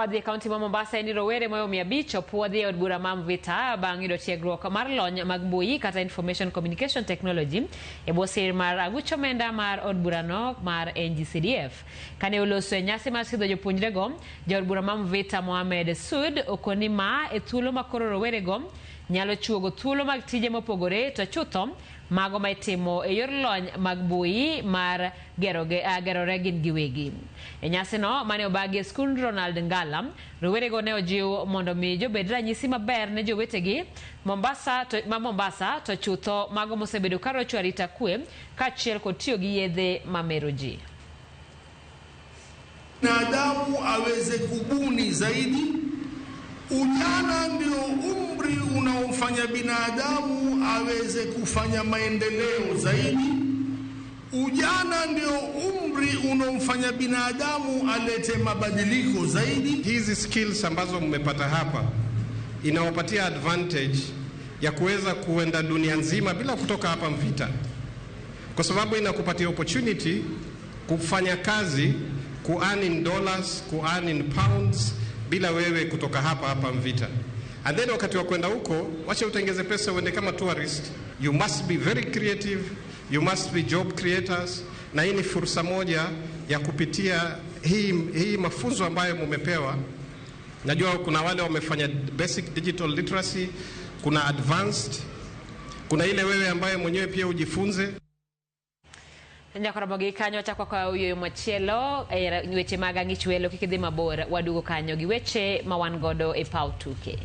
Wadhi kaunti ma Mombasa ni Rowere moyo miabicho puodhi od bura ma Mvita bang' yudo tiegruok mar lony mag mbui kata information communication technology e bwo sir mar agucho menda mar od burano mar NGCDF. Kane oloso e nyasi mar sidho jopuonjre go, jaod bura ma Mvita Mohamed Sud okoni ma e thuolo makoro Rowere go nyalo chuogo thuolo mag tije mopogore to chutho mago ma itimo e yor lony mag mbui mar gerore gin giwegi. E nyasi no mane obagi e skul Ronald Ngala, Rowere go ne ojiw mondo mi jobed ranyisi maber ne jowetegi Mombasa to chutho mago mosebedo karocho arita kwe kaachiel kod tiyo gi yedhe mamero ji. Binadamu aweze kubuni zaidi. Ujana ndio umri unaomfanya binadamu aweze kufanya maendeleo zaidi. Ujana ndio umri unaomfanya binadamu alete mabadiliko zaidi. Hizi skills ambazo mmepata hapa inawapatia advantage ya kuweza kuenda dunia nzima bila kutoka hapa Mvita. Kwa sababu inakupatia opportunity kufanya kazi, ku-earn in dollars, ku-earn in pounds, bila wewe kutoka hapa Mvita. And then wakati wa kwenda huko, wacha utengeze pesa uende kama tourist. You must be very creative, you must be job creators. Na hii ni fursa moja ya kupitia hii mafunzo ambayo mumepewa. Najua kuna wale wamefanya basic digital literacy, kuna advanced, kuna ile wewe ambayo mwenyewe pia ujifunze. Ramogi kanyo chakwa kwa uyo machielo weche mag ang'ich welo kik idhi mabor wadugo kanyo gi weche ma wan godo e paw tuke.